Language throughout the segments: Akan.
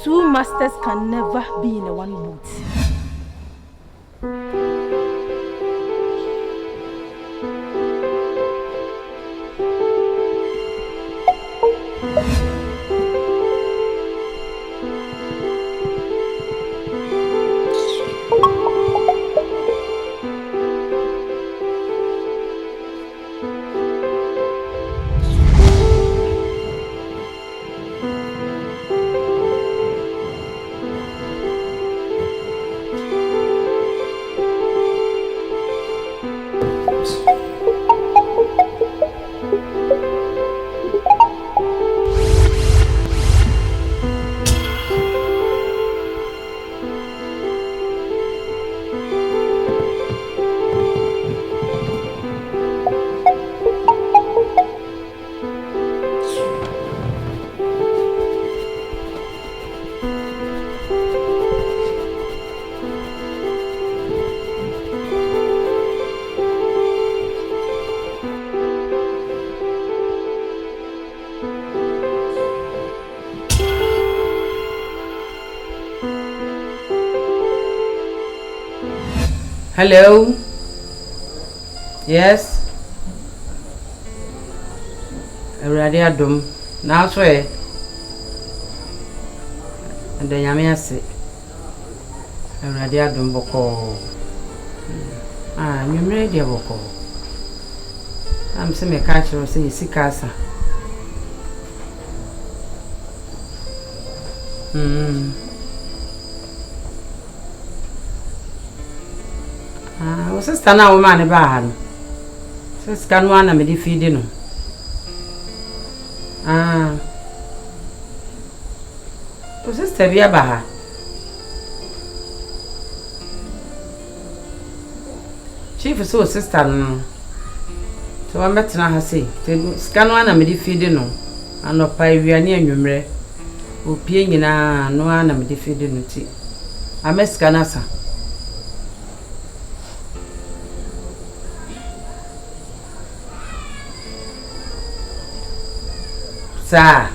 Two masters can never be in a one boat. Hello? Yes? Already ADOM. Now swear. And then Yami say. Already ADOM boko. Ah, you made your boko. I'm saying a catcher say Sikasa. Ah, was a stand woman about. Says can one me feeding. Ah, was a stevia baha. Chief so sister no. So I'm better now say. Scan one me feeding no. And up by wiani anwumre. Opie nyina no ana me feeding no ti. Ameska nasa. Sa.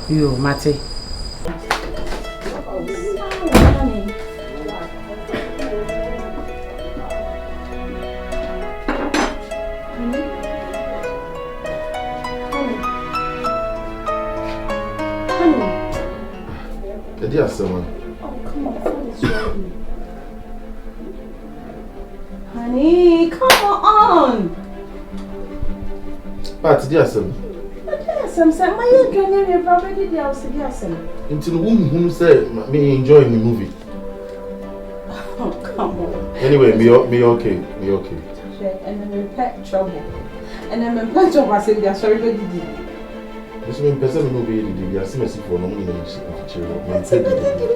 Yo, Mate. Yes, someone. Oh, come on, what is wrong? Honey, come on. But yes, Yes, I'm saying, my you can hear already the house. Yes, until the woman who said me enjoying the movie. oh, come on. Anyway, me okay. And then we pet trouble. And then my pet trouble, I said, they're sorry, but did you? This means person who be the SMS for no money in the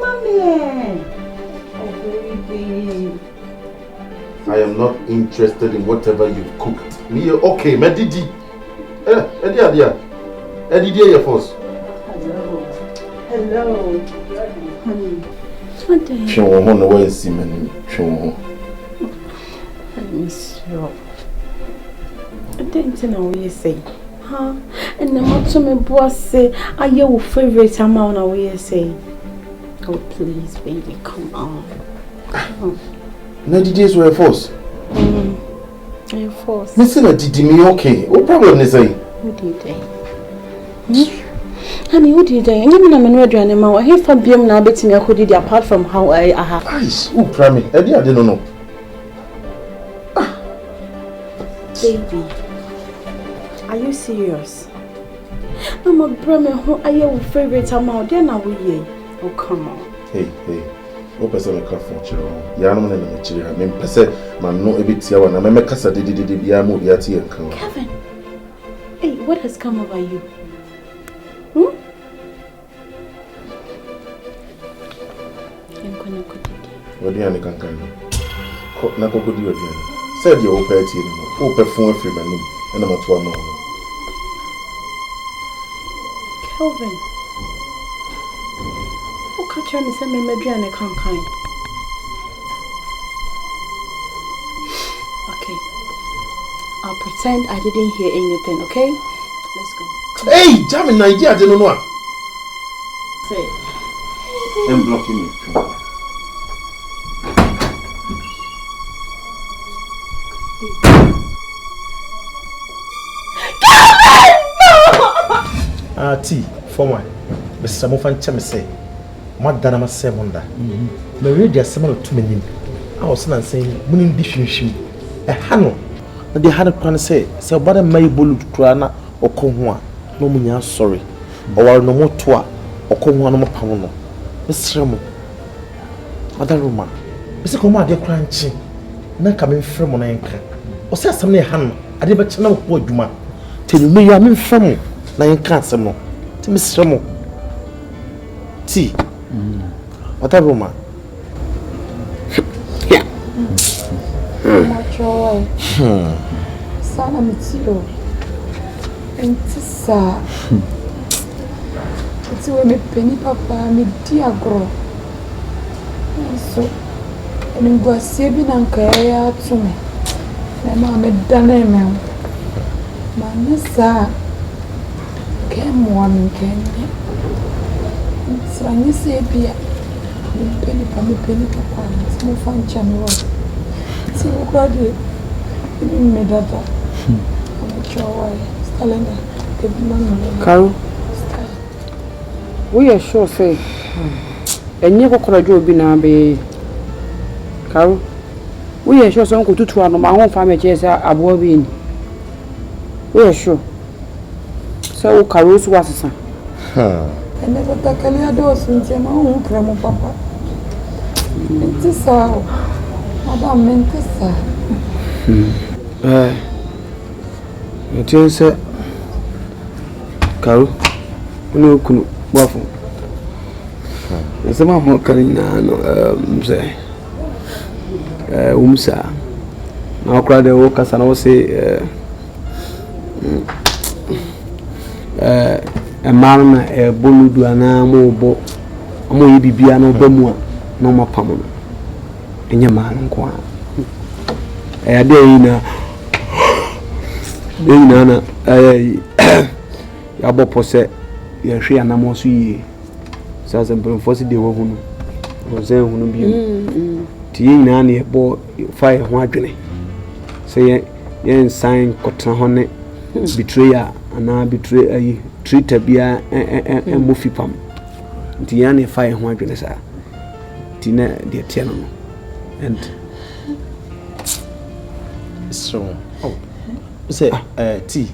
mommy. Oh, baby. I am not interested in whatever you've cooked. Me okay, me didi. Eddie, your first. Hello, honey. Show on the way, see me. Show on. I miss you. I didn't know what you say. Huh? And the motto me boss say, are your favorite amount of what you say? Oh, please, baby, come on. No, DDs were forced. You're forced. Listen, did me okay? What problem is I? What do you think? Honey, what do you think? You mean I'm not doing anymore? I hear from BM now betting me who did it apart from how I have. Ice, who prime? I didn't know. Baby, are you serious? I'm a brother who are your favorite amount. Then I will. Oh, come on. Hey. What person make a phone chiro? Ya no na me chiro. Me pese man no ebitia wa na me kasa de bia mo bia tie nkan. Kevin. Hey, what has come over you? What do you can kind? Na ko godi odi na. Said you open it here no. Open phone afri manum. Na ma to ama. Kelvin. Who catch me say me medriane kan. Okay. I'll pretend I didn't hear anything, okay? Let's go. Hey, jam in idea I don't know. Say. I'm blocking you. T for one. Mr. Mofan Chemise. Madana Masemunda. My radio similar to me. I was not saying, Munin Dishim. A hano. They had a plan to say, so but a may bullet crana or Conwa. No munya sorry. Or no more toa or Conwa no more pano. Mr. Ramo. Other Roma. Mr. Coma, dear crunchy. Not coming from on anchor. Or say something, Han. I did but no poor Juma. Tell me you are in from na yin kan samo ti misremo ti wata roma yeah macho sana mitiro entisa ti we me peni papa me diagro so eni gwasie bi na nka ya atume na ma me dane me ma nisa one can so I say be penny papa no fun channel so God me that Carol, we are sure say Enye kokorojo obi na be. Karo. We are sure some kututu ano ma ho fa me che say abo bi ni. We are sure. So Karo so wasesa. And never takali ados nti ma ho kra mo papa. Nti sa. Madam mente sa. Nti say Karo no kunu wafo. Ese ma ho kan na no say umsa na okra de wo kasa na wo say marna boludu ana mo bo mo yibibia na oba mu a na mo pam no enye man nko a ade yi na ya bo pose ya hwe ana mo so yi sasa mfo de wo hunu wo zen hunu bi ti na na ebo fa ho adwene say yen sign kotna ho ne betrayer ana betray ayi treater bia mofi pam ti ya na fa ho adwene sa ti na de tie no and so say ti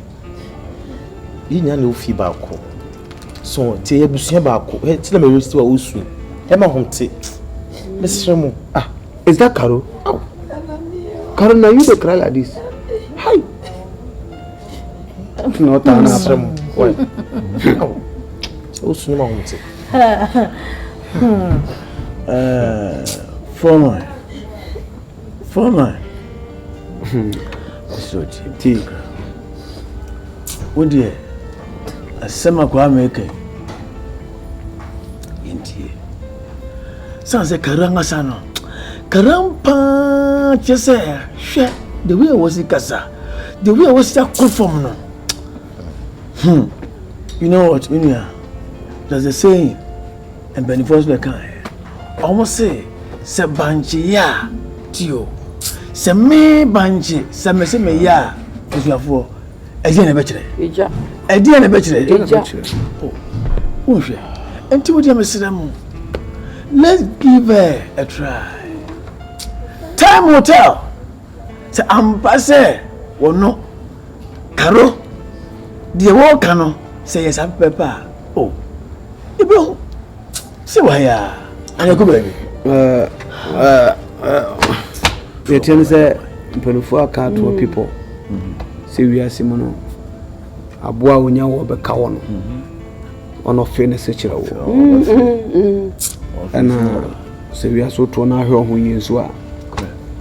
yi nya na ofi ba ko so ti ebusuya ba ko ti na me resti wa osu e ma homte mesremo is that Karo? Karo, now you dey cry like this. Hi. No, Tana. Why? So soon, my home say. Former. So, T. What dear? A summer maker. Indeed. Sounds like Karanga Sano. Karampa just say, the way I was in Casa, the way I was that conform no. You know what, Unia? There's a saying, and Benefos Bekan. Almost say, Sabanchi ya, Tio. Same banchi, Same ya, as you have for a dinner betray. A dinner betray. Oh, and to what you am. Let's give her a try. Time will tell. Say I'm passé or no. Karo, the walk cano say yes, I'm pepper. Oh, you will see why and you go baby. The thing say for car to people. Say we are Simono. Abua unya wo be ka wono. Ono fe na se kire wo. And say we are so to na hwe ho yin so a.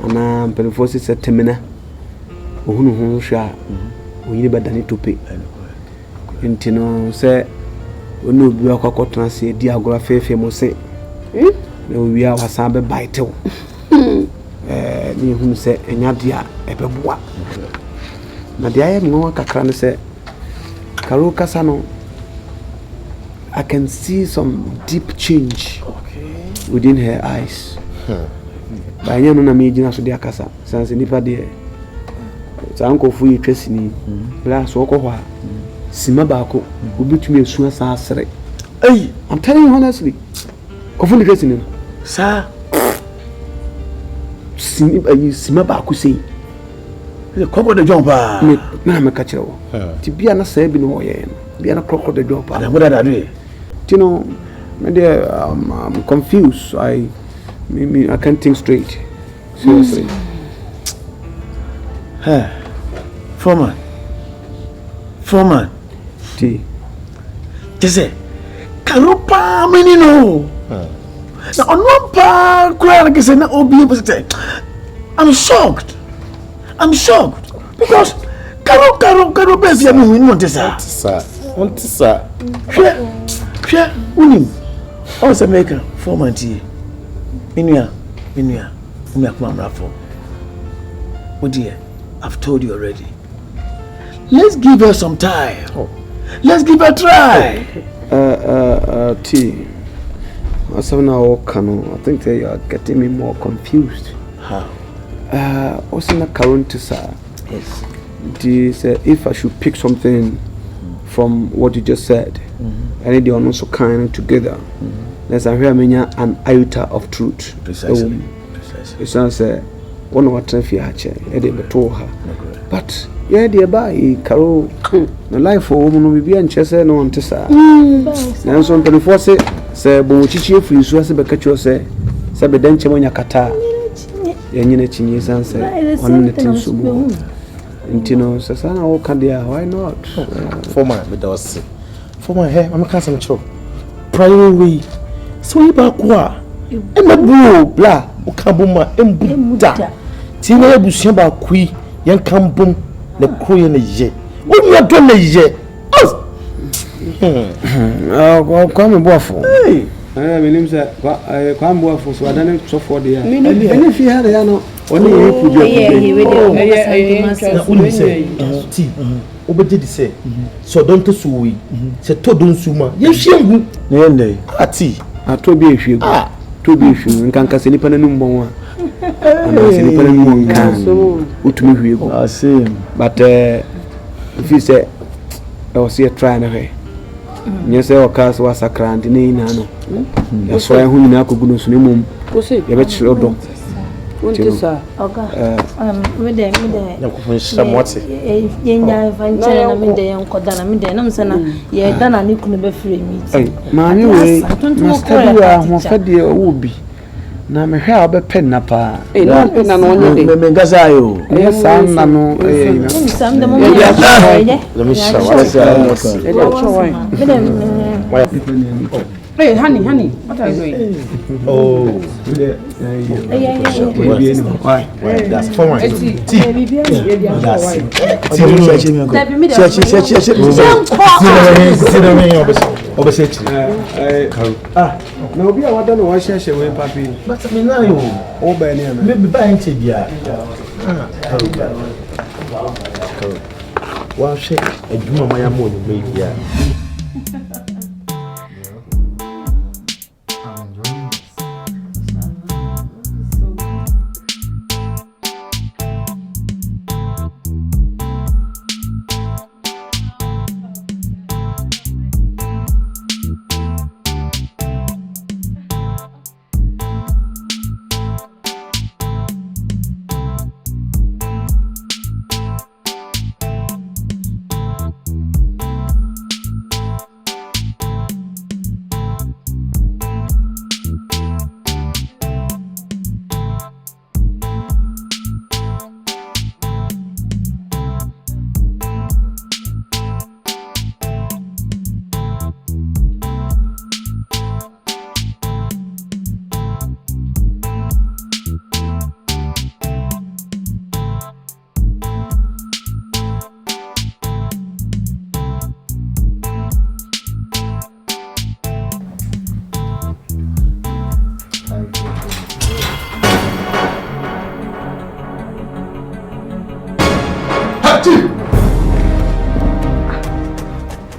Ana mpelfosi se temena. Ohunu ho hwa. Oyini badani tope. Ntino say onu obi akokotena se di agora fefe mo se. Na owi a wasa be bite wo. Ni hunu se enya dia ebeboa. Na dia ye no kakra ne se Karo kasa no I can see some deep change within her eyes. By no na me gina so dia kasa sanse nipa de sanko fu yi twasini bla so ko ho a sima ba ko obitumi esu asa asere. Hey, I'm telling you honestly. Ko fu ni twasini sa sima ba ko sei ko ko de jompa me na me ka kire wo ti bia na sa bi no wo ye no bia na kroko de jompa na mo da do you know me I'm confused. I can't think straight. Seriously. Foreman. T. Jesse. Karupa menino. Na on pa kura na na obi positive. I'm shocked because Karo be via me win want sir. Hwe unim. O se make Foreman ti. Minya, come for. Oh dear, I've told you already. Let's give her some time. Let's give her a try. T. I think they are getting me more confused. How? Also in the current sir. Yes. T said if I should pick something from what you just said, I need the also kind together. Let's have an iota of truth. Precisely. It's not say one of what if you had her. But yeah, dear by Carol, the life for woman will be and chess and on to say. And so 24 say, Bochichi for you, so as a becatcher say, Sabedencha when Yakata, Yaninichi is answer on the thing so more. Intino Sasana, oh, Candia, why not? For my medossi. For my hair, I'm a cousin chop. Prior way. So you back wa. And a boo, blah, Okabuma, and Buddha. Tina Bushamba Kui, Yan Kambum, the Kui and the Jet. What you are doing the Jet? Oh, come and waffle. Hey, I mean, I come waffle, so I don't know so for the year. And if you had a yano, only you could be obedi say so don't so we say to don suma ye hwegu ne ndey ati atobi ehwegu tobi ehwegu nkanka se nipa nanum bon a ana se nipa nanum nkan utumi hwegu same but if you say I was here trying to hey you say o cast was sakrant ni na no ya so ya hu nyina akoguno so ne mum ye be chiro do Untisa. Oga. Mede. Yakufundisha mwati. Yenya vanchana na mede yankodana mede na msana ye dana ni kunu be free meet. Maami we master wa hofade obi. Na me hwe a be pen na pa. Na pen na no onye de. Me ngasa yo. Sam na no Sam de mo ya. Let me show Hey, honey, what are you doing? Oh, why? That's for my tea. No, be a water no wash away, papi. But I mean, now you oh, Benny, maybe buying Tibia. Well, shake a Juma Maya Moon, maybe.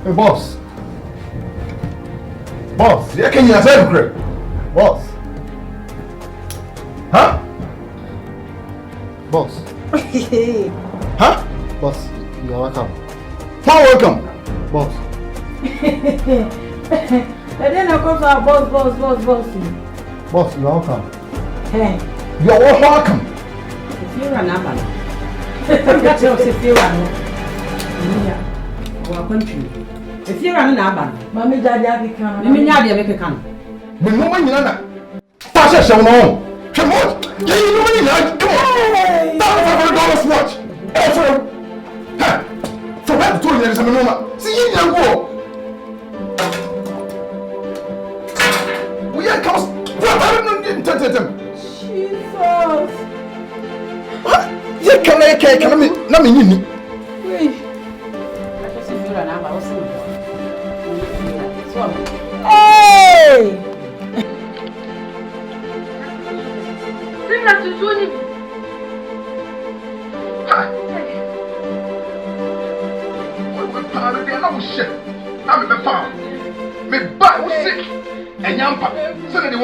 Hey, boss. Boss, yeah, can you answer the boss? Huh? Boss. Huh? Boss, you are welcome. How welcome? Boss. And then I come to our boss. Boss, you are welcome. Hey. You are welcome. If you run up, if you run, our country. If you run an Mammy Daddy, can you make a can? The woman you know, Tasha shall know. Come on, you know me like, come on, $500 watch. For what 2 years and no, see you go. We are cost. Jesus. What? You can let me. Hey! I'm sick and yampa. Send it to